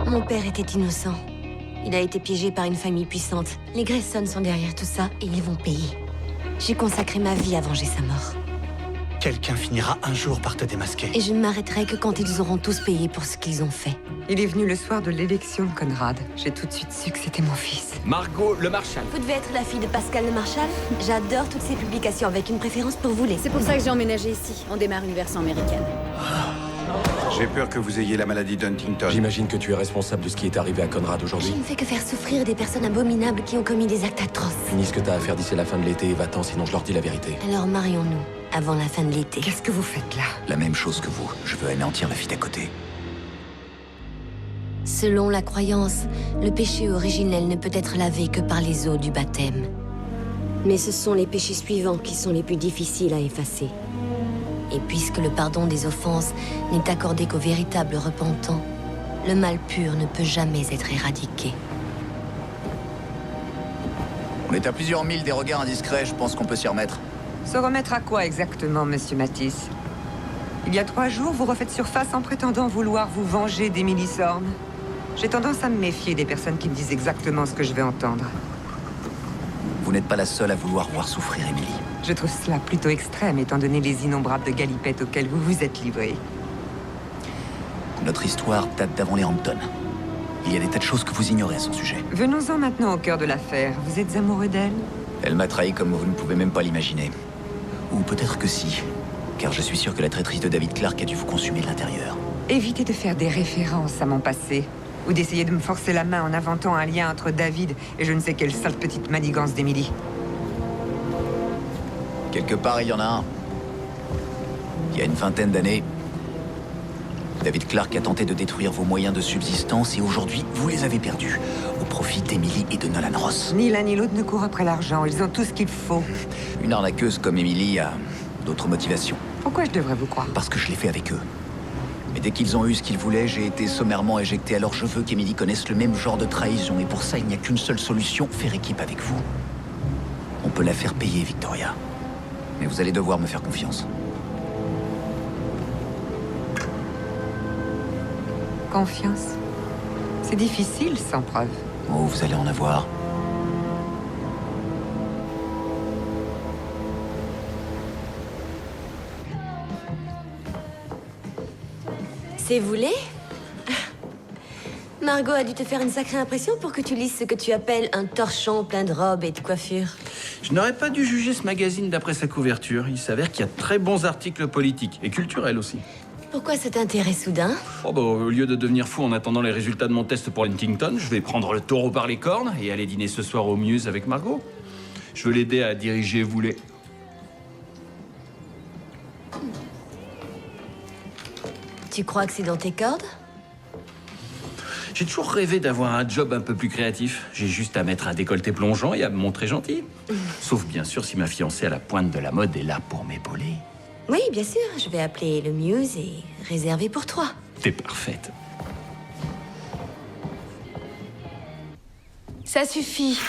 Mon père était innocent. Il a été piégé par une famille puissante. Les Grayson sont derrière tout ça et ils vont payer. J'ai consacré ma vie à venger sa mort. Quelqu'un finira un jour par te démasquer. Et je ne m'arrêterai que quand ils auront tous payé pour ce qu'ils ont fait. Il est venu le soir de l'élection de Conrad. J'ai tout de suite su que c'était mon fils. Margot le Marshal. Vous devez être la fille de Pascal le Marshal. J'adore toutes ces publications avec une préférence pour vous les. C'est pour ça que j'ai emménagé ici. On démarre une version américaine. J'ai peur que vous ayez la maladie d'Huntington. J'imagine que tu es responsable de ce qui est arrivé à Conrad Je aujourd'hui. ne fais que faire souffrir des personnes abominables qui ont commis des actes atroces. Finis ce que t'as à faire d'ici la fin de l'été et va-t'en, sinon je leur dis la vérité. Alors marions-nous, avant la fin de l'été. Qu'est-ce que vous faites là? La même chose que vous. Je veux anéantir la fille d'à côté. Selon la croyance, le péché originel ne peut être lavé que par les eaux du baptême. Mais ce sont les péchés suivants qui sont les plus difficiles à effacer. Et puisque le pardon des offenses n'est accordé qu'aux véritables repentants, le mal pur ne peut jamais être éradiqué. On est à plusieurs milles des regards indiscrets, je pense qu'on peut s'y remettre. Se remettre à quoi exactement, monsieur Matisse? Il y a 3 jours, vous refaites surface en prétendant vouloir vous venger d'Emily Sorn. J'ai tendance à me méfier des personnes qui me disent exactement ce que je vais entendre. Vous n'êtes pas la seule à vouloir voir souffrir Emily. Je trouve cela plutôt extrême, étant donné les innombrables de galipettes auxquelles vous vous êtes livrés. Notre histoire date d'avant les Hampton. Il y a des tas de choses que vous ignorez à son sujet. Venons-en maintenant au cœur de l'affaire. Vous êtes amoureux d'elle? Elle m'a trahi comme vous ne pouvez même pas l'imaginer. Ou peut-être que si, car je suis sûr que la traîtrise de David Clark a dû vous consumer de l'intérieur. Évitez de faire des références à mon passé, ou d'essayer de me forcer la main en inventant un lien entre David et je ne sais quelle sale petite manigance d'Emily. Quelque part, il y en a un. Il y a une vingtaine d'années, David Clark a tenté de détruire vos moyens de subsistance et aujourd'hui, vous les avez perdus, au profit d'Emily et de Nolan Ross. Ni l'un ni l'autre ne court après l'argent, ils ont tout ce qu'il faut. Une arnaqueuse comme Emily a d'autres motivations. Pourquoi je devrais vous croire? Parce que je l'ai fait avec eux. Mais dès qu'ils ont eu ce qu'ils voulaient, j'ai été sommairement éjecté. Alors je veux qu'Emily connaisse le même genre de trahison. Et pour ça, il n'y a qu'une seule solution, faire équipe avec vous. On peut la faire payer, Victoria. Mais vous allez devoir me faire confiance. Confiance? C'est difficile sans preuve. Oh, vous allez en avoir. C'est voulu? Margot a dû te faire une sacrée impression pour que tu lises ce que tu appelles un torchon plein de robes et de coiffures. Je n'aurais pas dû juger ce magazine d'après sa couverture. Il s'avère qu'il y a de très bons articles politiques et culturels aussi. Pourquoi cet intérêt soudain? Oh bah, au lieu de devenir fou en attendant les résultats de mon test pour Huntington, je vais prendre le taureau par les cornes et aller dîner ce soir au Muse avec Margot. Je veux l'aider à diriger Voulet. Tu crois que c'est dans tes cordes? J'ai toujours rêvé d'avoir un job un peu plus créatif. J'ai juste à mettre un décolleté plongeant et à me montrer gentil. Sauf bien sûr si ma fiancée à la pointe de la mode est là pour m'épauler. Oui, bien sûr. Je vais appeler le Muse et réserver pour toi. T'es parfaite. Ça suffit.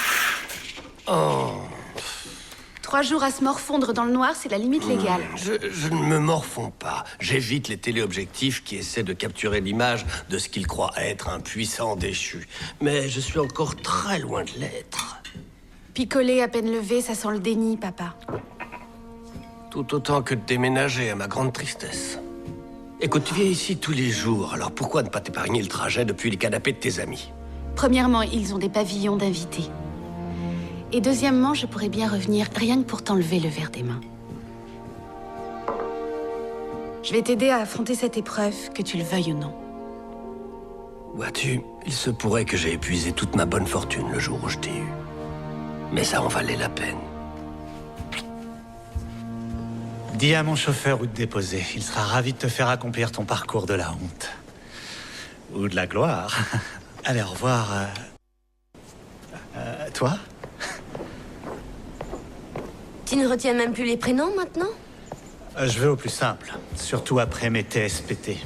3 jours à se morfondre dans le noir, c'est la limite légale. Je ne me morfonds pas. J'évite les téléobjectifs qui essaient de capturer l'image de ce qu'ils croient être un puissant déchu. Mais je suis encore très loin de l'être. Picoler à peine levé, ça sent le déni, papa. Tout autant que de déménager, à ma grande tristesse. Écoute, tu viens ici tous les jours, alors pourquoi ne pas t'épargner le trajet depuis les canapés de tes amis? Premièrement, ils ont des pavillons d'invités. Et deuxièmement, je pourrais bien revenir rien que pour t'enlever le verre des mains. Je vais t'aider à affronter cette épreuve, que tu le veuilles ou non. Vois-tu, il se pourrait que j'ai épuisé toute ma bonne fortune le jour où je t'ai eu. Mais ça en valait la peine. Dis à mon chauffeur où te déposer. Il sera ravi de te faire accomplir ton parcours de la honte. Ou de la gloire. Allez, au revoir. Toi? Tu ne retiens même plus les prénoms maintenant? Je vais au plus simple. Surtout après mes TSPT.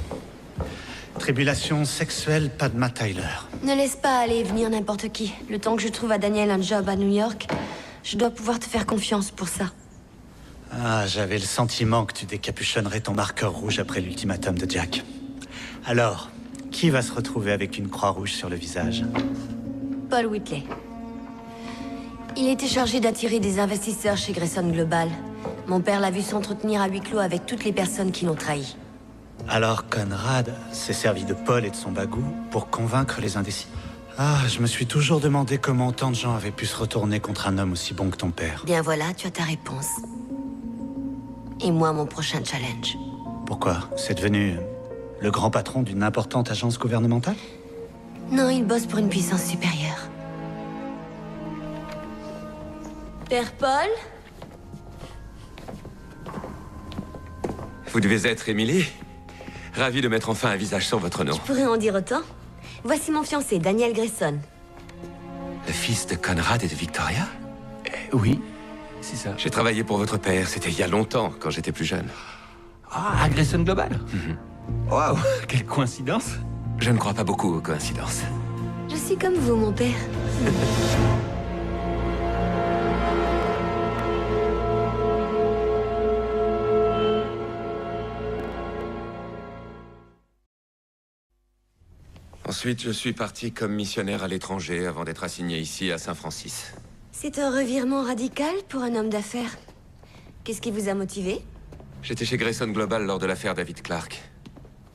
Tribulation sexuelle Padma Tyler. Ne laisse pas aller et venir n'importe qui. Le temps que je trouve à Daniel un job à New York, je dois pouvoir te faire confiance pour ça. Ah, j'avais le sentiment que tu décapuchonnerais ton marqueur rouge après l'ultimatum de Jack. Alors, Qui va se retrouver avec une croix rouge sur le visage? Paul Whitley. Il était chargé d'attirer des investisseurs chez Grayson Global. Mon père l'a vu s'entretenir à huis clos avec toutes les personnes qui l'ont trahi. Alors Conrad s'est servi de Paul et de son bagou pour convaincre les indécis. Ah, je me suis toujours demandé comment tant de gens avaient pu se retourner contre un homme aussi bon que ton père. Bien voilà, tu as ta réponse. Et moi, mon prochain challenge. Pourquoi? C'est devenu le grand patron d'une importante agence gouvernementale? Non, il bosse pour une puissance supérieure. Père Paul? Vous devez être Emily. Ravi de mettre enfin un visage sur votre nom. Je pourrais en dire autant. Voici mon fiancé, Daniel Grayson. Le fils de Conrad et de Victoria? Oui, c'est ça. J'ai travaillé pour votre père, c'était il y a longtemps, quand j'étais plus jeune. Ah, à Grayson Global. Waouh, quelle coïncidence. Je ne crois pas beaucoup aux coïncidences. Je suis comme vous, mon père. Ensuite, je suis parti comme missionnaire à l'étranger avant d'être assigné ici à Saint-Francis. C'est un revirement radical pour un homme d'affaires. Qu'est-ce qui vous a motivé? J'étais chez Grayson Global lors de l'affaire David Clark.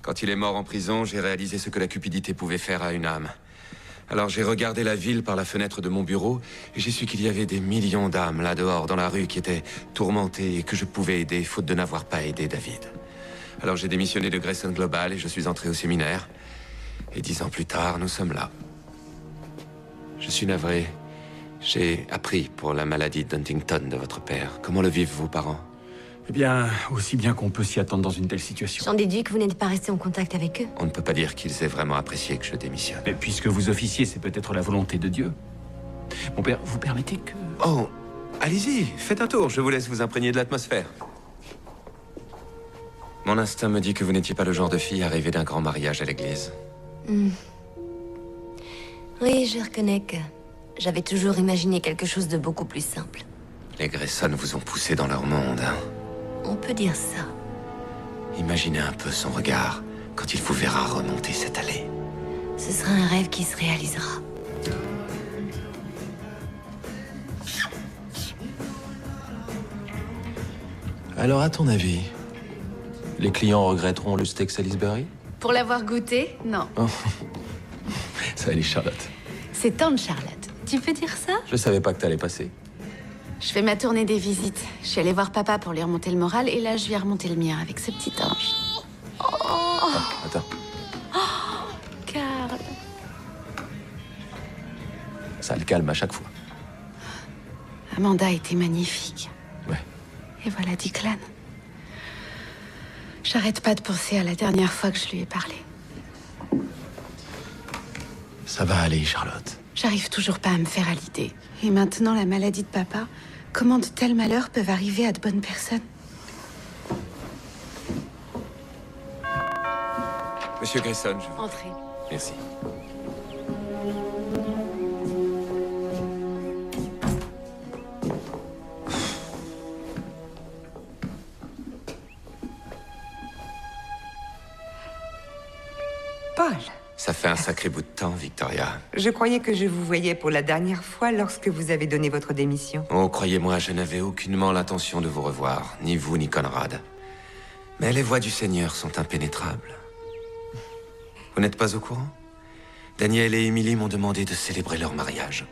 Quand il est mort en prison, j'ai réalisé ce que la cupidité pouvait faire à une âme. Alors j'ai regardé la ville par la fenêtre de mon bureau et j'ai su qu'il y avait des millions d'âmes là dehors dans la rue qui étaient tourmentées et que je pouvais aider faute de n'avoir pas aidé David. Alors j'ai démissionné de Grayson Global et je suis entré au séminaire. Et 10 ans plus tard, nous sommes là. Je suis navré. J'ai appris pour la maladie d'Huntington de votre père. Comment le vivent vos parents? Eh bien, aussi bien qu'on peut s'y attendre dans une telle situation. J'en déduis que vous n'êtes pas resté en contact avec eux. On ne peut pas dire qu'ils aient vraiment apprécié que je démissionne. Mais puisque vous officiez, c'est peut-être la volonté de Dieu. Mon père, vous permettez que... Oh, allez-y, faites un tour. Je vous laisse vous imprégner de l'atmosphère. Mon instinct me dit que vous n'étiez pas le genre de fille à rêver d'un grand mariage à l'église. Oui, je reconnais que j'avais toujours imaginé quelque chose de beaucoup plus simple. Les Grayson vous ont poussé dans leur monde, hein. On peut dire ça. Imaginez un peu son regard quand il vous verra remonter cette allée. Ce sera un rêve qui se réalisera. Alors, à ton avis, les clients regretteront le steak Salisbury? Pour l'avoir goûté, non. Ça, elle est Charlotte. C'est tante Charlotte. Tu peux dire ça? Je savais pas que t'allais passer. Je fais ma tournée des visites. Je suis allée voir papa pour lui remonter le moral et là, je lui ai remonté le mien avec ce petit ange. Oh, Attends, Carl. ça le calme à chaque fois. Amanda était magnifique. Ouais. Et voilà Declan. J'arrête pas de penser à la dernière fois que je lui ai parlé. Ça va aller, Charlotte. J'arrive toujours pas à me faire à l'idée. Et maintenant, la maladie de papa, comment de tels malheurs peuvent arriver à de bonnes personnes? Monsieur Grayson, Entrez. Merci. Paul, Ça fait un sacré bout de temps, Victoria. je croyais que je vous voyais pour la dernière fois lorsque vous avez donné votre démission. Oh, croyez-moi, je n'avais aucunement l'intention de vous revoir, ni vous, ni Conrad. Mais les voies du Seigneur sont impénétrables. Vous n'êtes pas au courant? Daniel et Emily m'ont demandé de célébrer leur mariage.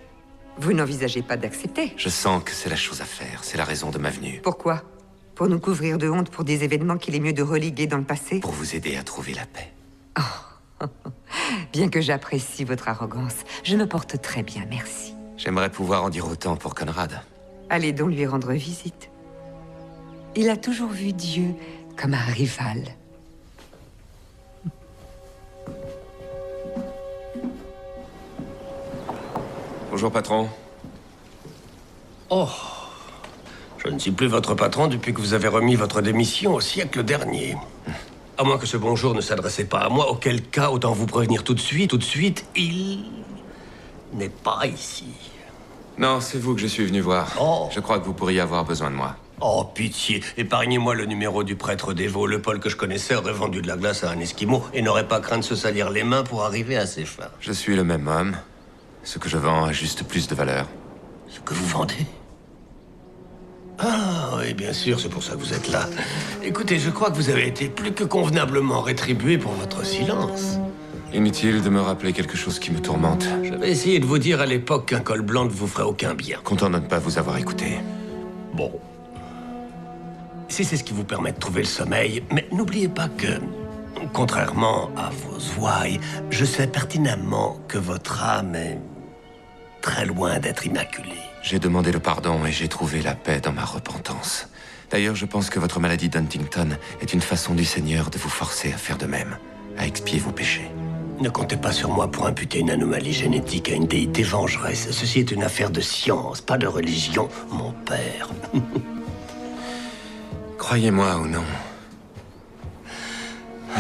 Vous n'envisagez pas d'accepter? Je sens que c'est la chose à faire, c'est la raison de ma venue. Pourquoi? Pour nous couvrir de honte pour des événements qu'il est mieux de reléguer dans le passé? Pour vous aider à trouver la paix. Bien que j'apprécie votre arrogance, je me porte très bien, merci. J'aimerais pouvoir en dire autant pour Conrad. Allez donc lui rendre visite. Il a toujours vu Dieu comme un rival. Bonjour, patron. Oh, je ne suis plus votre patron depuis que vous avez remis votre démission au siècle dernier. À moins que ce bonjour ne s'adressait pas à moi, auquel cas, autant vous prévenir tout de suite, il n'est pas ici. Non, c'est vous que je suis venu voir. Oh. Je crois que vous pourriez avoir besoin de moi. Oh, pitié, épargnez-moi le numéro du prêtre dévot. Le Paul que je connaissais aurait vendu de la glace à un Esquimau et n'aurait pas craint de se salir les mains pour arriver à ses fins. Je suis le même homme. Ce que je vends a juste plus de valeur. Ce que vous vendez? Ah, oui, bien sûr, c'est pour ça que vous êtes là. Écoutez, je crois que vous avez été plus que convenablement rétribué pour votre silence. Inutile de me rappeler quelque chose qui me tourmente. J'avais essayé de vous dire à l'époque qu'un col blanc ne vous ferait aucun bien. Content de ne pas vous avoir écouté. Bon. Si c'est ce qui vous permet de trouver le sommeil, mais n'oubliez pas que, contrairement à vos ouailles, je sais pertinemment que votre âme est très loin d'être immaculée. J'ai demandé le pardon et j'ai trouvé la paix dans ma repentance. D'ailleurs, je pense que votre maladie d'Huntington est une façon du Seigneur de vous forcer à faire de même, à expier vos péchés. Ne comptez pas sur moi pour imputer une anomalie génétique à une déité vengeresse. Ceci est une affaire de science, pas de religion, mon père. Croyez-moi ou non,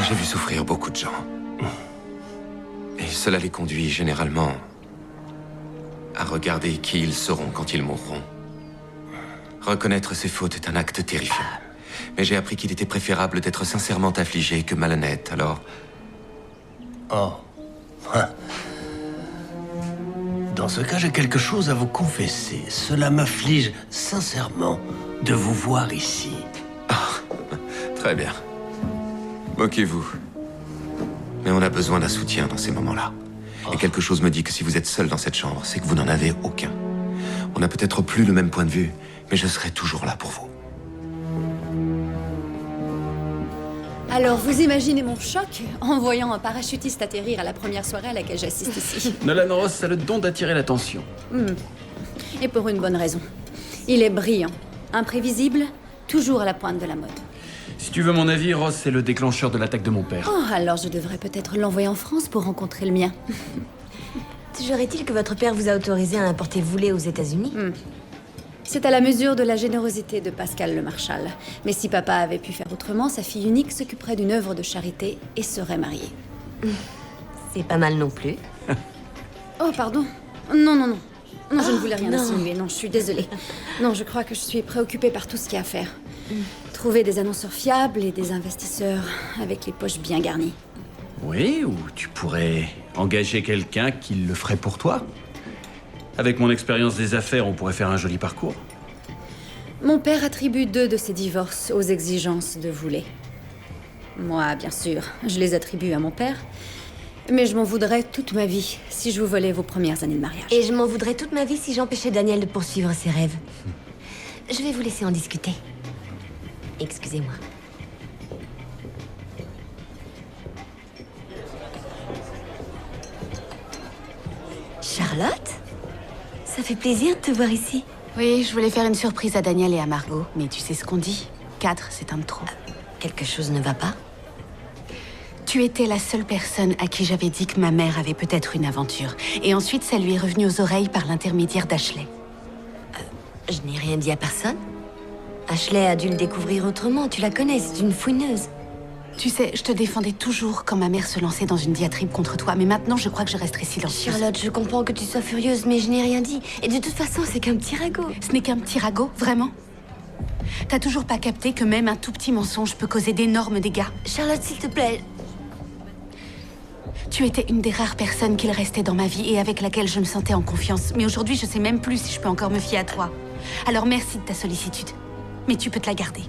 j'ai vu souffrir beaucoup de gens. Et cela les conduit généralement à regarder qui ils seront quand ils mourront. Reconnaître ses fautes est un acte terrifiant. Mais j'ai appris qu'il était préférable d'être sincèrement affligé que malhonnête, alors... Oh. Dans ce cas, j'ai quelque chose à vous confesser. Cela m'afflige sincèrement de vous voir ici. Très bien. Moquez-vous. Mais on a besoin d'un soutien dans ces moments-là. Et quelque chose me dit que si vous êtes seul dans cette chambre, c'est que vous n'en avez aucun. On n'a peut-être plus le même point de vue, mais je serai toujours là pour vous. Alors, vous imaginez mon choc en voyant un parachutiste atterrir à la première soirée à laquelle j'assiste ici. Nolan Ross a le don d'attirer l'attention. Et pour une bonne raison. Il est brillant, imprévisible, toujours à la pointe de la mode. Si tu veux mon avis, Ross, c'est le déclencheur de l'attaque de mon père. Oh, alors je devrais peut-être l'envoyer en France pour rencontrer le mien. Toujours est-il que votre père vous a autorisé à importer le Voulet aux États-Unis? C'est à la mesure de la générosité de Pascal le Marshal. Mais si papa avait pu faire autrement, sa fille unique s'occuperait d'une œuvre de charité et serait mariée. C'est pas mal non plus. Oh, pardon. Non, non, non. Non, je ne voulais rien insinuer. Non, je suis désolée. Non, je crois que je suis préoccupée par tout ce qu'il y a à faire. Trouver des annonceurs fiables et des investisseurs avec les poches bien garnies. Oui, ou tu pourrais engager quelqu'un qui le ferait pour toi. Avec mon expérience des affaires, on pourrait faire un joli parcours. Mon père attribue 2 de ses divorces aux exigences de Voulet. Moi, bien sûr, je les attribue à mon père. Mais je m'en voudrais toute ma vie si je vous volais vos premières années de mariage. Et je m'en voudrais toute ma vie si j'empêchais Daniel de poursuivre ses rêves. Je vais vous laisser en discuter. Excusez-moi. Charlotte? Ça fait plaisir de te voir ici. Oui, je voulais faire une surprise à Daniel et à Margot, mais tu sais ce qu'on dit. 4, c'est un de trop. Quelque chose ne va pas? Tu étais la seule personne à qui j'avais dit que ma mère avait peut-être une aventure. Et ensuite, ça lui est revenu aux oreilles par l'intermédiaire d'Ashley. Je n'ai rien dit à personne. Ashley a dû le découvrir autrement. Tu la connais, c'est une fouineuse. Tu sais, je te défendais toujours quand ma mère se lançait dans une diatribe contre toi. Mais maintenant, je crois que je resterai silencieuse. Charlotte, je comprends que tu sois furieuse, mais je n'ai rien dit. Et de toute façon, c'est qu'un petit ragot. Ce n'est qu'un petit ragot, vraiment? T'as toujours pas capté que même un tout petit mensonge peut causer d'énormes dégâts? Charlotte, s'il te plaît. Tu étais une des rares personnes qu'il restait dans ma vie et avec laquelle je me sentais en confiance. Mais aujourd'hui, je sais même plus si je peux encore me fier à toi. Alors merci de ta sollicitude. Mais tu peux te la garder.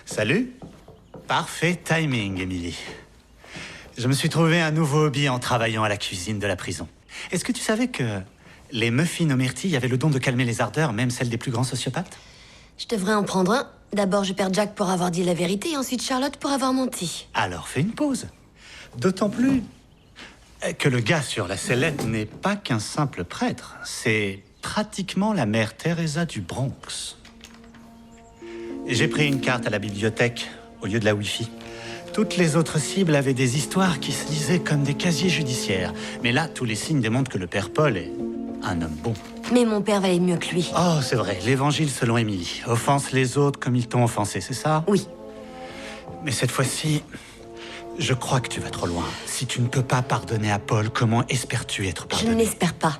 Salut. Parfait timing, Emily. Je me suis trouvé un nouveau hobby en travaillant à la cuisine de la prison. Est-ce que tu savais que les muffins aux myrtilles avaient le don de calmer les ardeurs, même celles des plus grands sociopathes? Je devrais en prendre un. D'abord, je perds Jack pour avoir dit la vérité, et ensuite Charlotte pour avoir menti. Alors fais une pause. D'autant plus que le gars sur la sellette n'est pas qu'un simple prêtre. C'est pratiquement la mère Teresa du Bronx. J'ai pris une carte à la bibliothèque au lieu de la Wi-Fi. Toutes les autres cibles avaient des histoires qui se lisaient comme des casiers judiciaires. Mais là, tous les signes démontrent que le père Paul est un homme bon. Mais mon père valait mieux que lui. Oh, c'est vrai, l'évangile selon Émilie. Offense les autres comme ils t'ont offensé, c'est ça? Oui. Mais cette fois-ci, je crois que tu vas trop loin. Si tu ne peux pas pardonner à Paul, comment espères-tu être Je pardonné? ne l'espère pas.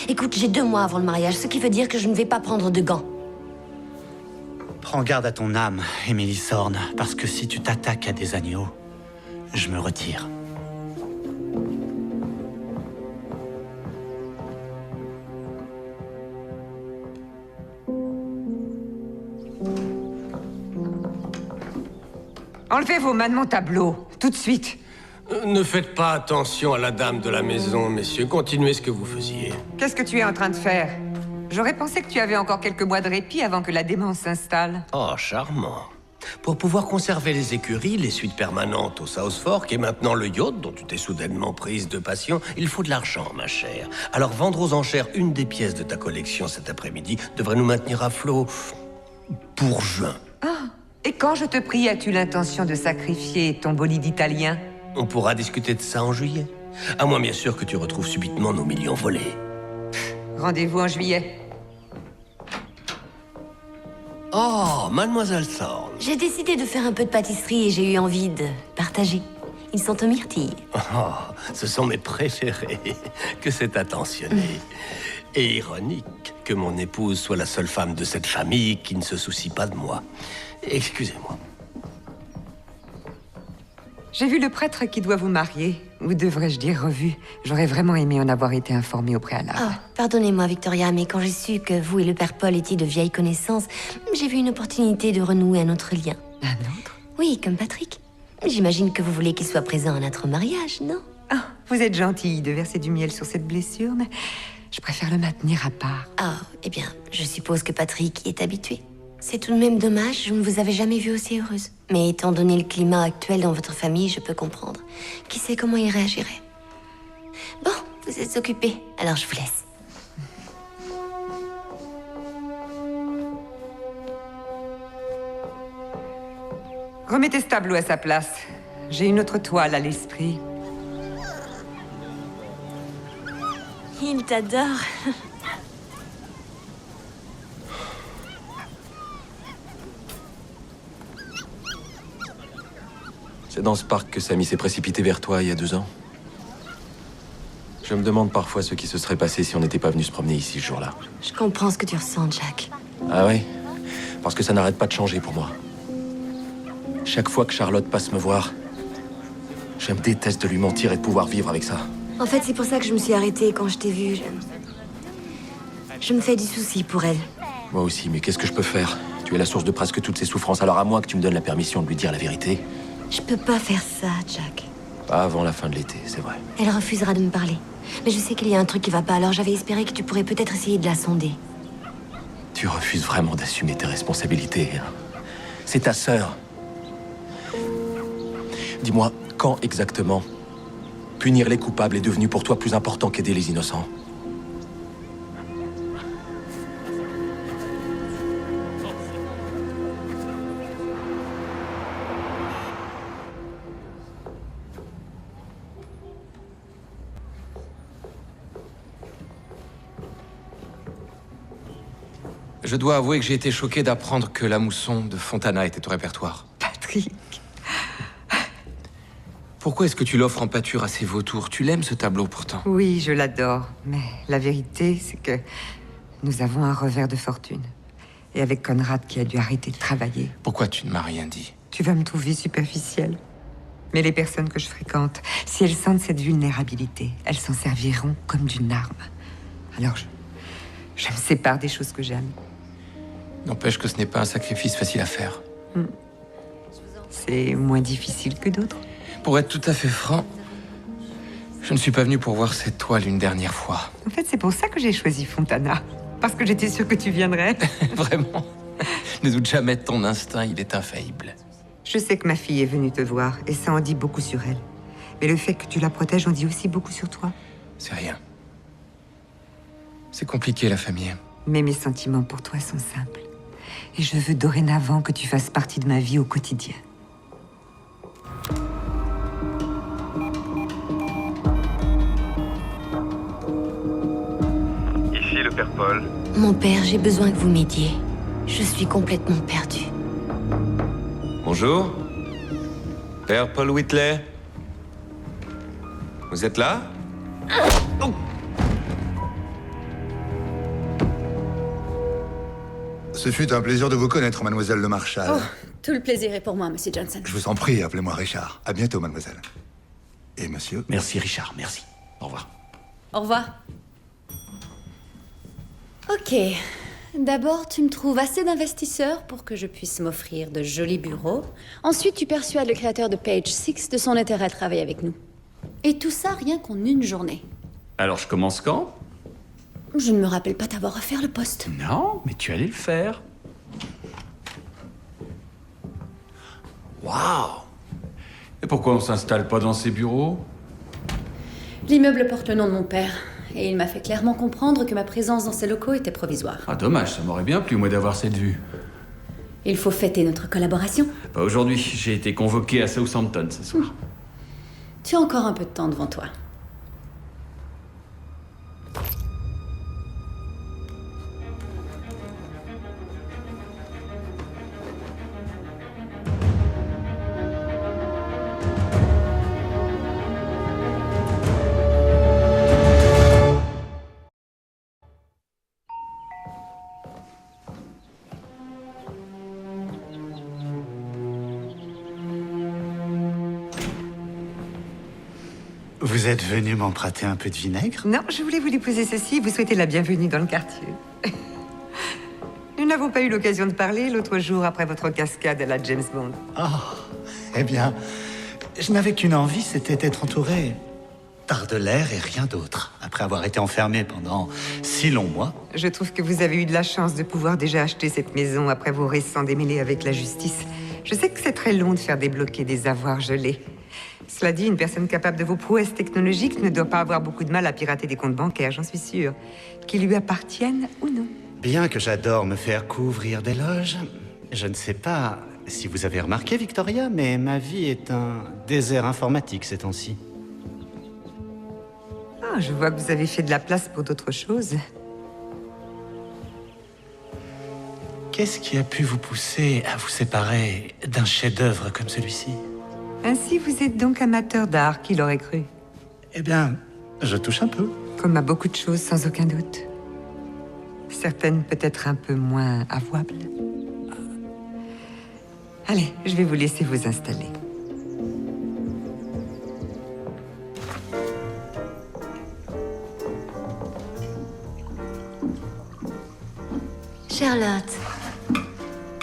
Écoute, j'ai 2 mois avant le mariage, ce qui veut dire que je ne vais pas prendre de gants. Prends garde à ton âme, Émilie Sorn, parce que si tu t'attaques à des agneaux, je me retire. Enlevez vos mains de mon tableau, tout de suite. Ne faites pas attention à la dame de la maison, messieurs. Continuez ce que vous faisiez. Qu'est-ce que tu es en train de faire? J'aurais pensé que tu avais encore quelques mois de répit avant que la démence s'installe. Oh, charmant. Pour pouvoir conserver les écuries, les suites permanentes au South Fork et maintenant le yacht dont tu t'es soudainement prise de passion, il faut de l'argent, ma chère. Alors vendre aux enchères une des pièces de ta collection cet après-midi devrait nous maintenir à flot pour juin. Et quand je te prie, as-tu l'intention de sacrifier ton bolide italien? On pourra discuter de ça en juillet. À moins bien sûr que tu retrouves subitement nos millions volés. Rendez-vous en juillet. Oh, mademoiselle Sorn. J'ai décidé de faire un peu de pâtisserie et j'ai eu envie de partager. Ils sont aux myrtilles. Oh, ce sont mes préférés. Que c'est attentionné. Et ironique que mon épouse soit la seule femme de cette famille qui ne se soucie pas de moi. Excusez-moi. J'ai vu le prêtre qui doit vous marier. Ou devrais-je dire revu? J'aurais vraiment aimé en avoir été informé au préalable. Oh, pardonnez-moi, Victoria, mais quand j'ai su que vous et le père Paul étiez de vieilles connaissances, j'ai vu une opportunité de renouer un autre lien. Un autre? Oui, comme Patrick. J'imagine que vous voulez qu'il soit présent à notre mariage, non? Ah, vous êtes gentille de verser du miel sur cette blessure, mais je préfère le maintenir à part. Ah, eh bien, je suppose que Patrick y est habitué. C'est tout de même dommage, je ne vous avais jamais vue aussi heureuse. Mais étant donné le climat actuel dans votre famille, je peux comprendre. Qui sait comment il réagirait? Bon, vous êtes occupé, alors je vous laisse. Remettez ce tableau à sa place. J'ai une autre toile à l'esprit. Il t'adore. C'est dans ce parc que Samy s'est précipité vers toi il y a 2 ans. Je me demande parfois ce qui se serait passé si on n'était pas venu se promener ici ce jour-là. Je comprends ce que tu ressens, Jack. Ah ouais? Parce que ça n'arrête pas de changer pour moi. Chaque fois que Charlotte passe me voir, je me déteste de lui mentir et de pouvoir vivre avec ça. En fait, c'est pour ça que je me suis arrêtée quand je t'ai vue. Je me fais du souci pour elle. Moi aussi, mais qu'est-ce que je peux faire? Tu es la source de presque toutes ses souffrances, alors à moi que tu me donnes la permission de lui dire la vérité. Je peux pas faire ça, Jack. Pas avant la fin de l'été, c'est vrai. Elle refusera de me parler. Mais je sais qu'il y a un truc qui va pas, alors j'avais espéré que tu pourrais peut-être essayer de la sonder. Tu refuses vraiment d'assumer tes responsabilités, hein? C'est ta sœur. Dis-moi, quand exactement punir les coupables est devenu pour toi plus important qu'aider les innocents? Je dois avouer que j'ai été choqué d'apprendre que la mousson de Fontana était au répertoire. Patrick. Pourquoi est-ce que tu l'offres en pâture à ces vautours? Tu l'aimes ce tableau pourtant. Oui, je l'adore. Mais la vérité, c'est que nous avons un revers de fortune. Et avec Conrad qui a dû arrêter de travailler. Pourquoi tu ne m'as rien dit? Tu vas me trouver superficielle. Mais les personnes que je fréquente, si elles sentent cette vulnérabilité, elles s'en serviront comme d'une arme. Alors je me sépare des choses que j'aime. N'empêche que ce n'est pas un sacrifice facile à faire. C'est moins difficile que d'autres. Pour être tout à fait franc, je ne suis pas venu pour voir cette toile une dernière fois. En fait, c'est pour ça que j'ai choisi Fontana. Parce que j'étais sûre que tu viendrais. Vraiment. Ne doute jamais de ton instinct, il est infaillible. Je sais que ma fille est venue te voir, et ça en dit beaucoup sur elle. Mais le fait que tu la protèges en dit aussi beaucoup sur toi. C'est rien. C'est compliqué, la famille. Mais mes sentiments pour toi sont simples. Et je veux dorénavant que tu fasses partie de ma vie au quotidien. Interpol. Mon père, j'ai besoin que vous m'aidiez. Je suis complètement perdue. Bonjour. Père Paul Whitley. Vous êtes là? Oh. Ce fut un plaisir de vous connaître, mademoiselle le Marshal. Oh, tout le plaisir est pour moi, monsieur Johnson. Je vous en prie, appelez-moi Richard. À bientôt, mademoiselle. Et monsieur? Merci, Richard, merci. Au revoir. Au revoir. Ok. D'abord, tu me trouves assez d'investisseurs pour que je puisse m'offrir de jolis bureaux. Ensuite, tu persuades le créateur de Page 6 de son intérêt à travailler avec nous. Et tout ça rien qu'en une journée. Alors, je commence quand? Je ne me rappelle pas t'avoir offert le poste. Non, mais tu allais le faire. Waouh! Et pourquoi on s'installe pas dans ces bureaux? L'immeuble porte le nom de mon père. Et il m'a fait clairement comprendre que ma présence dans ces locaux était provisoire. Ah, dommage, ça m'aurait bien plu, moi, d'avoir cette vue. Il faut fêter notre collaboration. Pas aujourd'hui, j'ai été convoqué à Southampton ce soir. Tu as encore un peu de temps devant toi. Vous êtes venu m'emprunter un peu de vinaigre? Non, je voulais vous déposer ceci et vous souhaiter la bienvenue dans le quartier. Nous n'avons pas eu l'occasion de parler l'autre jour après votre cascade à la James Bond. Oh, eh bien, je n'avais qu'une envie, c'était d'être entouré par de l'air et rien d'autre. Après avoir été enfermé pendant 6 longs mois. Je trouve que vous avez eu de la chance de pouvoir déjà acheter cette maison après vos récents démêlés avec la justice. Je sais que c'est très long de faire débloquer des avoirs gelés. Cela dit, une personne capable de vos prouesses technologiques ne doit pas avoir beaucoup de mal à pirater des comptes bancaires, j'en suis sûre. Qu'ils lui appartiennent ou non. Bien que j'adore me faire couvrir d'éloges, je ne sais pas si vous avez remarqué, Victoria, mais ma vie est un désert informatique ces temps-ci. Ah, je vois que vous avez fait de la place pour d'autres choses. Qu'est-ce qui a pu vous pousser à vous séparer d'un chef-d'œuvre comme celui-ci? Ainsi, vous êtes donc amateur d'art, qui l'aurait cru? Eh bien, je touche un peu. Comme à beaucoup de choses, sans aucun doute. Certaines peut-être un peu moins avouables. Allez, je vais vous laisser vous installer. Charlotte,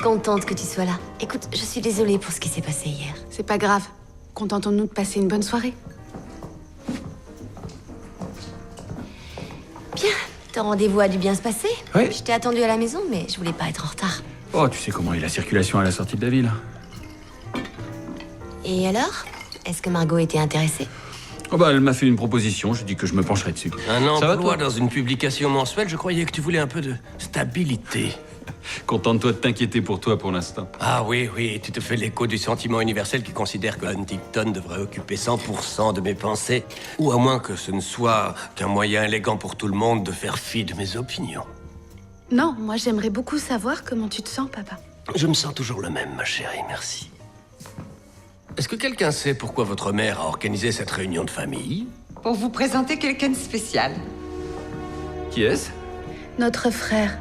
contente que tu sois là. Écoute, je suis désolée pour ce qui s'est passé hier. C'est pas grave. Contentons-nous de passer une bonne soirée. Bien, ton rendez-vous a dû bien se passer. Oui. Je t'ai attendu à la maison, mais je voulais pas être en retard. Oh, tu sais comment est la circulation à la sortie de la ville. Et alors? Est-ce que Margot était intéressée? Oh bah, elle m'a fait une proposition, je dis que je me pencherai dessus. Un Ça va, emploi toi dans une publication mensuelle, je croyais que tu voulais un peu de stabilité. Contente-toi de t'inquiéter pour toi pour l'instant. Ah oui, oui, tu te fais l'écho du sentiment universel qui considère que Huntington devrait occuper 100% de mes pensées. Ou à moins que ce ne soit qu'un moyen élégant pour tout le monde de faire fi de mes opinions. Non, moi j'aimerais beaucoup savoir comment tu te sens, papa. Je me sens toujours le même, ma chérie, merci. Est-ce que quelqu'un sait pourquoi votre mère a organisé cette réunion de famille? Pour vous présenter quelqu'un de spécial. Qui est-ce? Notre frère.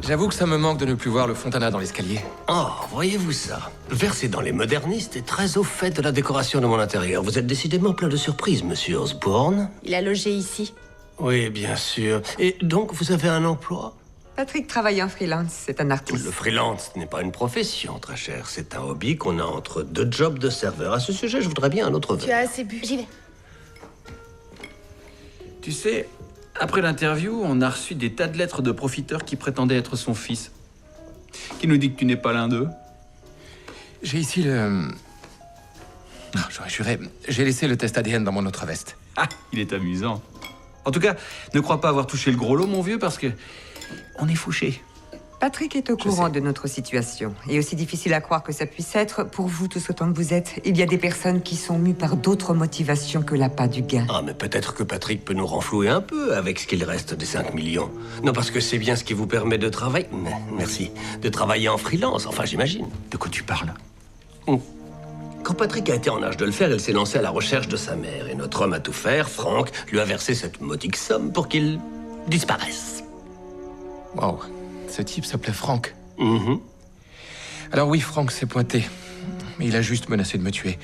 J'avoue que ça me manque de ne plus voir le Fontana dans l'escalier. Oh, voyez-vous ça? Versé dans les modernistes et très au fait de la décoration de mon intérieur. Vous êtes décidément plein de surprises, monsieur Osborne. Il a logé ici. Oui, bien sûr. Et donc, vous avez un emploi? Patrick travaille en freelance, c'est un artiste. Le freelance n'est pas une profession, très cher. C'est un hobby qu'on a entre deux jobs de serveur. À ce sujet, je voudrais bien un autre verre. Tu as assez bu. J'y vais. Tu sais, après l'interview, on a reçu des tas de lettres de profiteurs qui prétendaient être son fils. Qui nous dit que tu n'es pas l'un d'eux. J'ai ici le... Non, j'aurais juré. J'ai laissé le test ADN dans mon autre veste. Ah, il est amusant. En tout cas, ne crois pas avoir touché le gros lot, mon vieux, parce que... on est fauchés. Patrick est au courant de notre situation. Et aussi difficile à croire que ça puisse être, pour vous tous autant que vous êtes, il y a des personnes qui sont mues par d'autres motivations que l'appât du gain. Ah, mais peut-être que Patrick peut nous renflouer un peu avec ce qu'il reste des 5 millions. Non, parce que c'est bien ce qui vous permet de travailler... Merci. De travailler en freelance, enfin, j'imagine. De quoi tu parles? Quand Patrick a été en âge de le faire, il s'est lancé à la recherche de sa mère. Et notre homme à tout faire, Franck, lui a versé cette modique somme pour qu'il disparaisse. Waouh, ce type s'appelait Franck. Mhm. Alors oui, Franck s'est pointé. Mais il a juste menacé de me tuer.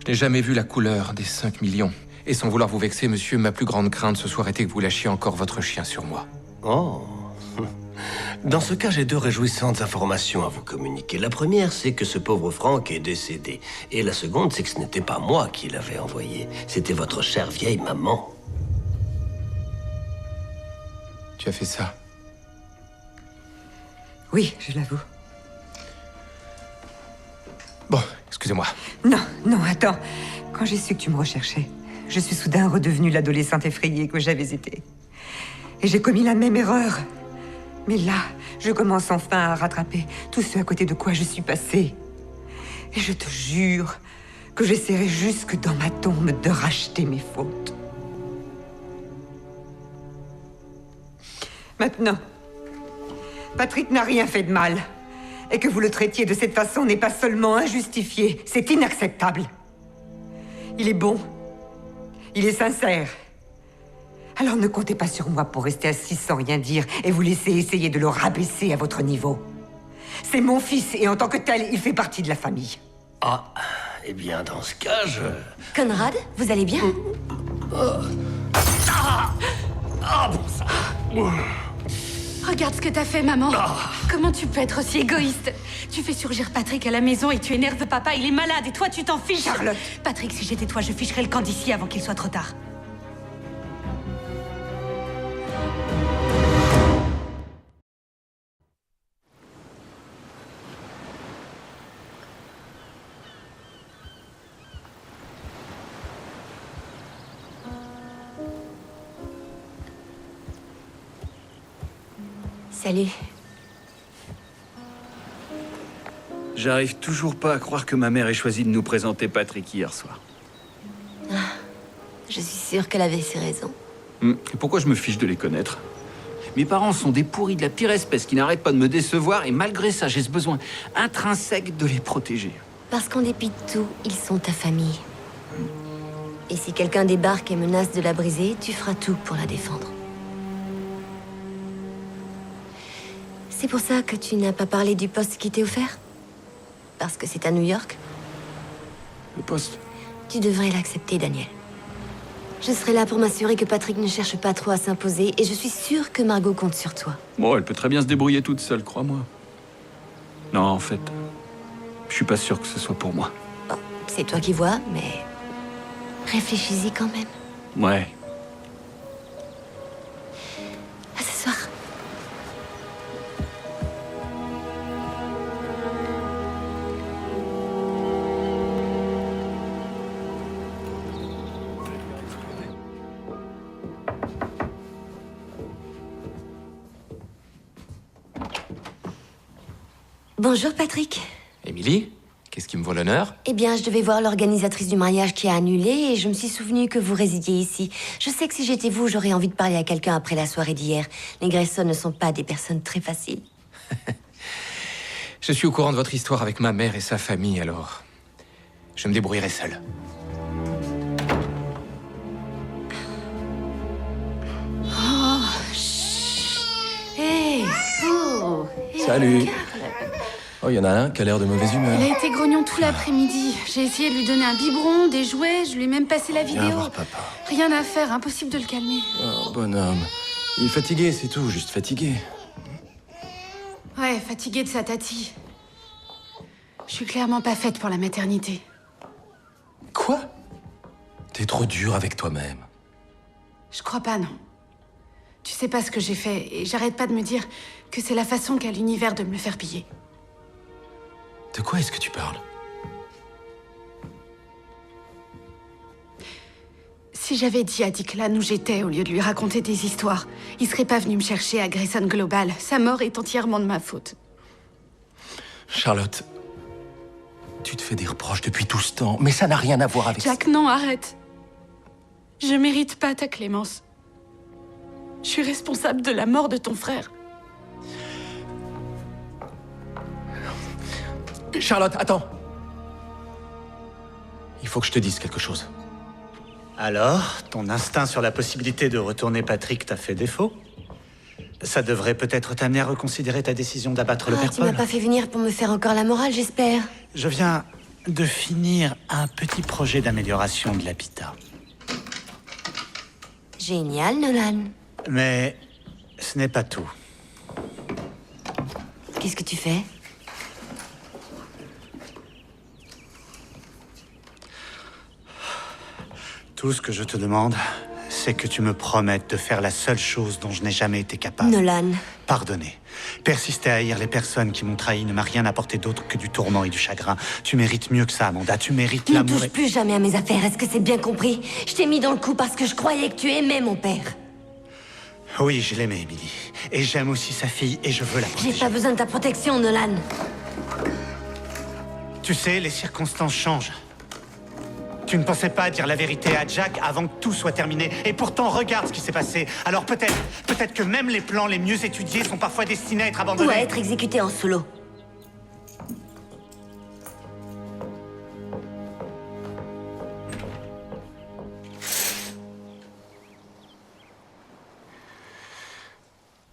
Je n'ai jamais vu la couleur des 5 millions. Et sans vouloir vous vexer, monsieur, ma plus grande crainte ce soir était que vous lâchiez encore votre chien sur moi. Oh. Dans ce cas, j'ai deux réjouissantes informations à vous communiquer. La première, c'est que ce pauvre Franck est décédé. Et la seconde, c'est que ce n'était pas moi qui l'avais envoyé. C'était votre chère vieille maman. Tu as fait ça? Oui, je l'avoue. Bon, excusez-moi. Non, attends. Quand j'ai su que tu me recherchais, je suis soudain redevenue l'adolescente effrayée que j'avais été. Et j'ai commis la même erreur. Mais là, je commence enfin à rattraper tout ce à côté de quoi je suis passée. Et je te jure que j'essaierai jusque dans ma tombe de racheter mes fautes. Maintenant, Patrick n'a rien fait de mal. Et que vous le traitiez de cette façon n'est pas seulement injustifié, c'est inacceptable. Il est bon. Il est sincère. Alors ne comptez pas sur moi pour rester assis sans rien dire et vous laisser essayer de le rabaisser à votre niveau. C'est mon fils et en tant que tel, il fait partie de la famille. Ah, eh bien, dans ce cas, je... Conrad, vous allez bien? bon sang. Regarde ce que t'as fait, maman. Comment tu peux être aussi égoïste? Tu fais surgir Patrick à la maison et tu énerves papa, il est malade et toi tu t'en fiches. Charlotte. Patrick, si j'étais toi, je ficherais le camp d'ici avant qu'il soit trop tard. Salut. J'arrive toujours pas à croire que ma mère ait choisi de nous présenter Patrick hier soir. Je suis sûre qu'elle avait ses raisons. Et pourquoi je me fiche de les connaître? Mes parents sont des pourris de la pire espèce qui n'arrêtent pas de me décevoir et malgré ça, j'ai ce besoin intrinsèque de les protéger. Parce qu'en dépit de tout, ils sont ta famille. Et si quelqu'un débarque et menace de la briser, tu feras tout pour la défendre. C'est pour ça que tu n'as pas parlé du poste qui t'est offert? Parce que c'est à New York? Le poste? Tu devrais l'accepter, Daniel. Je serai là pour m'assurer que Patrick ne cherche pas trop à s'imposer et je suis sûre que Margot compte sur toi. Bon, elle peut très bien se débrouiller toute seule, crois-moi. Non, en fait, je suis pas sûr que ce soit pour moi. Bon, c'est toi qui vois, mais réfléchis-y quand même. Ouais. À ce soir. Bonjour, Patrick. Émilie, qu'est-ce qui me vaut l'honneur? Eh bien, je devais voir l'organisatrice du mariage qui a annulé et je me suis souvenu que vous résidiez ici. Je sais que si j'étais vous, j'aurais envie de parler à quelqu'un après la soirée d'hier. Les Grayson ne sont pas des personnes très faciles. Je suis au courant de votre histoire avec ma mère et sa famille, alors... je me débrouillerai seul. Oh, chut. Hey, oh. Hey, Salut. regarde. Oh, il y en a un qui a l'air de mauvaise humeur. Il a été grognon tout l'après-midi. J'ai essayé de lui donner un biberon, des jouets, je lui ai même passé la Viens vidéo. voir papa. Rien à faire, impossible de le calmer. Oh, bonhomme. Il est fatigué, c'est tout, juste fatigué. Ouais, fatiguée de sa tati. Je suis clairement pas faite pour la maternité. Quoi? T'es trop dur avec toi-même. Je crois pas, non. Tu sais pas ce que j'ai fait, et j'arrête pas de me dire que c'est la façon qu'a l'univers de me le faire payer. De quoi est-ce que tu parles? Si j'avais dit à Declan où j'étais au lieu de lui raconter des histoires, il serait pas venu me chercher à Grayson Global. Sa mort est entièrement de ma faute. Charlotte, tu te fais des reproches depuis tout ce temps, mais ça n'a rien à voir avec ça. Jack, non, arrête. Je mérite pas ta clémence. Je suis responsable de la mort de ton frère. Charlotte, attends. Il faut que je te dise quelque chose. Alors, ton instinct sur la possibilité de retourner Patrick t'a fait défaut? Ça devrait peut-être t'amener à reconsidérer ta décision d'abattre le père Tu m'as Paul. pas fait venir pour me faire encore la morale, j'espère. Je viens de finir un petit projet d'amélioration de l'habitat. Génial, Nolan. Mais ce n'est pas tout. Qu'est-ce que tu fais? Tout ce que je te demande, c'est que tu me promettes de faire la seule chose dont je n'ai jamais été capable. Nolan. Pardonner. Persister à haïr les personnes qui m'ont trahi ne m'a rien apporté d'autre que du tourment et du chagrin. Tu mérites mieux que ça, Amanda. Tu mérites Ne l'amour touche plus jamais à mes affaires, est-ce que c'est bien compris? Je t'ai mis dans le coup parce que je croyais que tu aimais mon père. Oui, je l'aimais, Emily. Et j'aime aussi sa fille et je veux la protéger. J'ai pas besoin de ta protection, Nolan. Tu sais, les circonstances changent. Tu ne pensais pas dire la vérité à Jack avant que tout soit terminé. Et pourtant, regarde ce qui s'est passé. Alors peut-être que même les plans les mieux étudiés sont parfois destinés à être abandonnés. Ou à être exécuté en solo.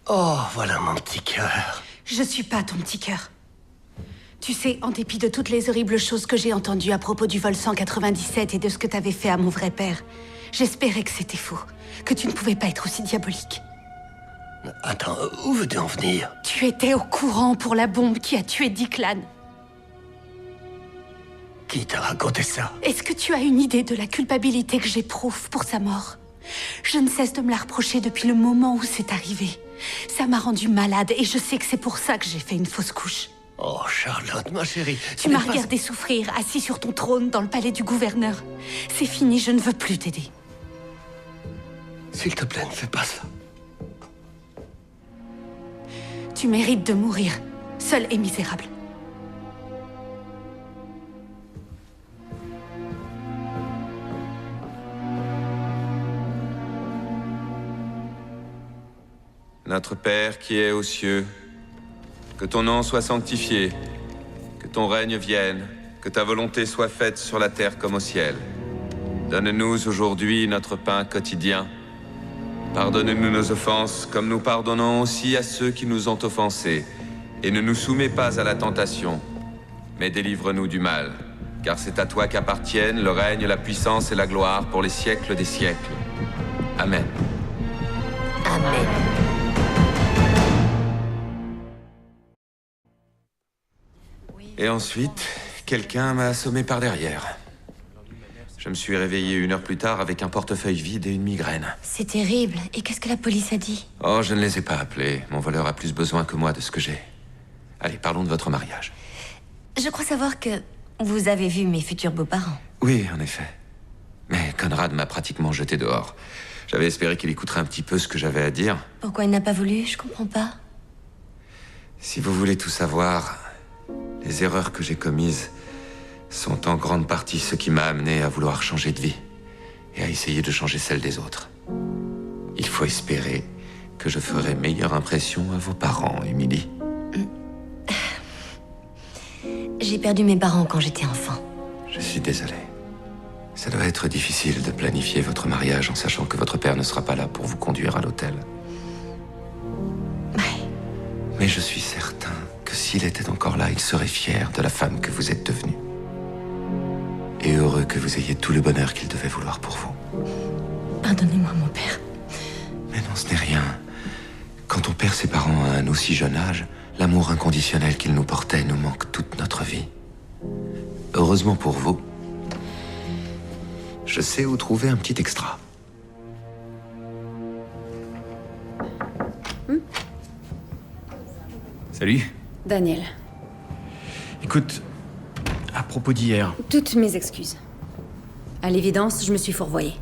Oh, voilà mon petit cœur. Je suis pas ton petit cœur. Tu sais, en dépit de toutes les horribles choses que j'ai entendues à propos du vol 197 et de ce que t'avais fait à mon vrai père, j'espérais que c'était faux, que tu ne pouvais pas être aussi diabolique. Attends, où veux-tu en venir? Tu étais au courant pour la bombe qui a tué Declan. Qui t'a raconté ça? Est-ce que tu as une idée de la culpabilité que j'éprouve pour sa mort? Je ne cesse de me la reprocher depuis le moment où c'est arrivé. Ça m'a rendue malade et je sais que c'est pour ça que j'ai fait une fausse couche. Oh, Charlotte, ma chérie. Tu m'as regardé souffrir, assis sur ton trône dans le palais du gouverneur. C'est fini, je ne veux plus t'aider. S'il te plaît, ne fais pas ça. Tu mérites de mourir, seul et misérable. Notre Père qui es aux cieux, que ton nom soit sanctifié, que ton règne vienne, que ta volonté soit faite sur la terre comme au ciel. Donne-nous aujourd'hui notre pain quotidien. Pardonne-nous nos offenses, comme nous pardonnons aussi à ceux qui nous ont offensés. Et ne nous soumets pas à la tentation, mais délivre-nous du mal. Car c'est à toi qu'appartiennent le règne, la puissance et la gloire pour les siècles des siècles. Amen. Amen. Et ensuite, quelqu'un m'a assommé par derrière. Je me suis réveillé 1 heure plus tard avec un portefeuille vide et une migraine. C'est terrible. Et qu'est-ce que la police a dit? Oh, je ne les ai pas appelés. Mon voleur a plus besoin que moi de ce que j'ai. Allez, parlons de votre mariage. Je crois savoir que vous avez vu mes futurs beaux-parents. Oui, en effet. Mais Conrad m'a pratiquement jeté dehors. J'avais espéré qu'il écouterait un petit peu ce que j'avais à dire. Pourquoi il n'a pas voulu? Je comprends pas. Si vous voulez tout savoir, les erreurs que j'ai commises sont en grande partie ce qui m'a amené à vouloir changer de vie et à essayer de changer celle des autres. Il faut espérer que je ferai meilleure impression à vos parents, Emily. J'ai perdu mes parents quand j'étais enfant. Je suis désolé. Ça doit être difficile de planifier votre mariage en sachant que votre père ne sera pas là pour vous conduire à l'hôtel. Ouais. Mais je suis certain que s'il était encore là, il serait fier de la femme que vous êtes devenue. Et heureux que vous ayez tout le bonheur qu'il devait vouloir pour vous. Pardonnez-moi, mon père. Mais non, ce n'est rien. Quand on perd ses parents à un aussi jeune âge, L'amour inconditionnel qu'il nous portait nous manque toute notre vie. Heureusement pour vous, je sais où trouver un petit extra. Salut. Daniel, Écoute, à propos d'hier, toutes mes excuses. À l'évidence, je me suis fourvoyée.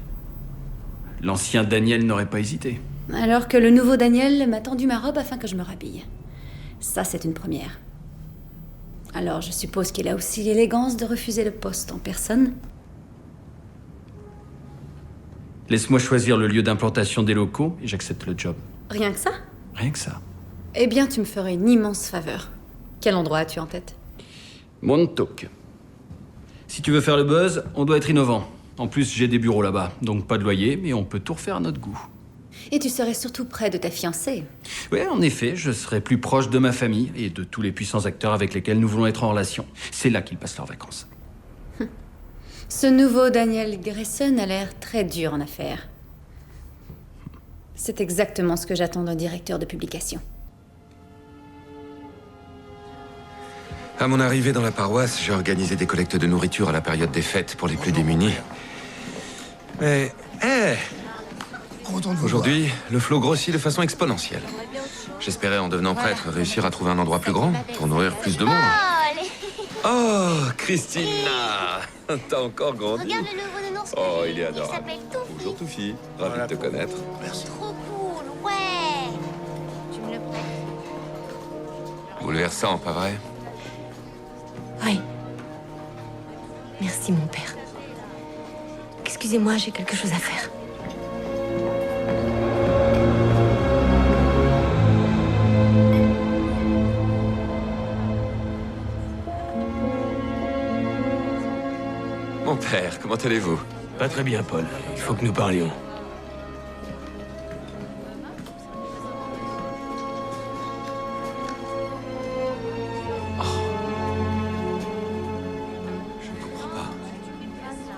l'ancien Daniel n'aurait pas hésité. Alors que le nouveau Daniel m'a tendu ma robe afin que je me rhabille. Ça, c'est une première. Alors, je suppose qu'il a aussi l'élégance de refuser le poste en personne. Laisse-moi choisir le lieu d'implantation des locaux et j'accepte le job. Rien que ça? Rien que ça. Eh bien, tu me ferais une immense faveur. Quel endroit as-tu en tête? Montauk. Si tu veux faire le buzz, on doit être innovant. En plus, j'ai des bureaux là-bas, donc pas de loyer, mais on peut tout refaire à notre goût. Et tu serais surtout près de ta fiancée. Oui, en effet, je serai plus proche de ma famille et de tous les puissants acteurs avec lesquels nous voulons être en relation. C'est là qu'ils passent leurs vacances. Ce nouveau Daniel Grayson a l'air très dur en affaires. C'est exactement ce que j'attends d'un directeur de publication. À mon arrivée dans la paroisse, j'ai organisé des collectes de nourriture à la période des fêtes pour les plus démunis. Mais, aujourd'hui, le flot grossit de façon exponentielle. J'espérais, en devenant prêtre, réussir à trouver un endroit plus grand pour nourrir plus de monde. Oh, Christina! T'as encore grandi. Regarde le nouveau nounours. Oh, il est adorable. s'appelle Touffi. Bonjour, Toufi. Ravi de te connaître. Merci. Trop cool, ouais. Tu me le prêtes? Bouleversant, pas vrai? Oui. Merci, mon père. Excusez-moi, j'ai quelque chose à faire. Mon père, comment allez-vous? Pas très bien, Paul. Il faut que nous parlions.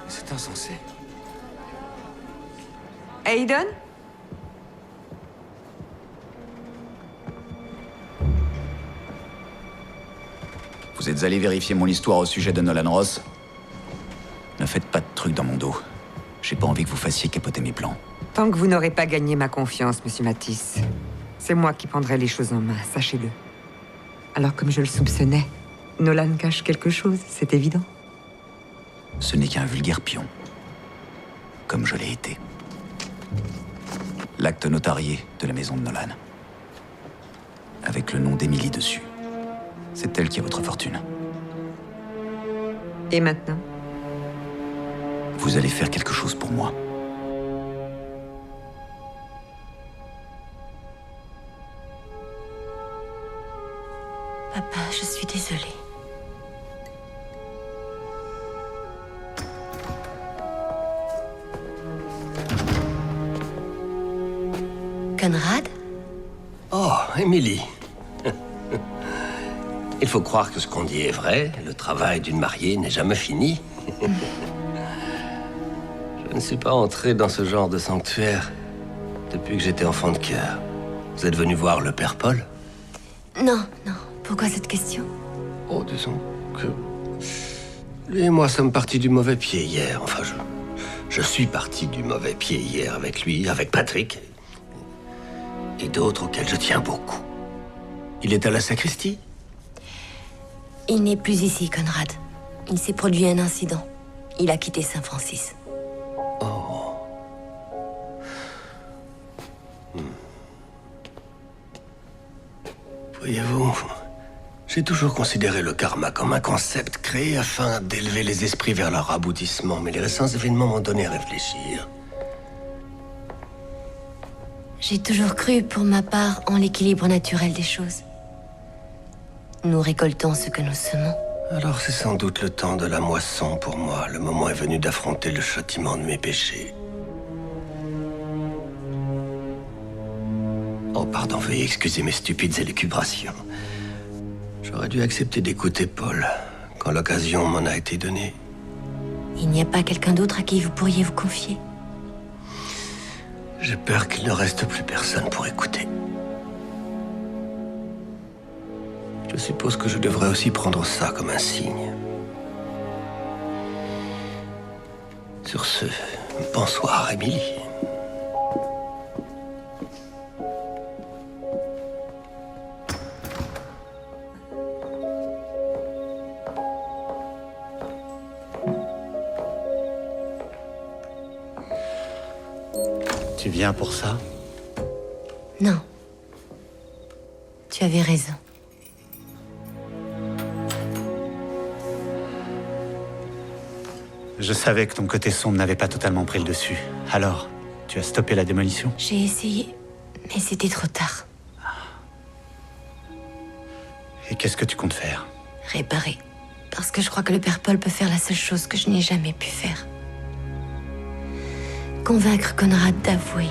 C'est insensé. Aiden? Vous êtes allé vérifier mon histoire au sujet de Nolan Ross? Ne faites pas de trucs dans mon dos. J'ai pas envie que vous fassiez capoter mes plans. Tant que vous n'aurez pas gagné ma confiance, monsieur Matisse, c'est moi qui prendrai les choses en main, sachez-le. Alors, comme je le soupçonnais, Nolan cache quelque chose, c'est évident. Ce n'est qu'un vulgaire pion. Comme je l'ai été. L'acte notarié de la maison de Nolan. Avec le nom d'Emily dessus. C'est elle qui a votre fortune. Et maintenant? Vous allez faire quelque chose pour moi. Papa, je suis désolée. Conrad? Oh, Emily. Il faut croire que ce qu'on dit est vrai. Le travail d'une mariée n'est jamais fini. Je ne suis pas entré dans ce genre de sanctuaire depuis que j'étais enfant de cœur. Vous êtes venu voir le père Paul? Non, non. Pourquoi cette question? Oh, disons que... Lui et moi sommes partis du mauvais pied hier. Enfin, je suis parti du mauvais pied hier avec lui, avec Patrick. Et d'autres auxquels je tiens beaucoup. Il est à la sacristie? Il n'est plus ici, Conrad. Il s'est produit un incident. Il a quitté Saint-Francis. Voyez-vous, j'ai toujours considéré le karma comme un concept créé afin d'élever les esprits vers leur aboutissement, mais les récents événements m'ont donné à réfléchir. J'ai toujours cru, pour ma part, en l'équilibre naturel des choses. Nous récoltons ce que nous semons. Alors c'est sans doute le temps de la moisson pour moi. Le moment est venu d'affronter le châtiment de mes péchés. Oh, pardon, veuillez excuser mes stupides élucubrations. J'aurais dû accepter d'écouter Paul quand l'occasion m'en a été donnée. Il n'y a pas quelqu'un d'autre à qui vous pourriez vous confier? J'ai peur qu'il ne reste plus personne pour écouter. Je suppose que je devrais aussi prendre ça comme un signe. Sur ce, bonsoir, Émilie. Tu viens pour ça? Non. Tu avais raison. Je savais que ton côté sombre n'avait pas totalement pris le dessus. Alors, tu as stoppé la démolition? J'ai essayé, mais c'était trop tard. Et qu'est-ce que tu comptes faire? Réparer. Parce que je crois que le Père Paul peut faire la seule chose que je n'ai jamais pu faire. Convaincre Conrad d'avouer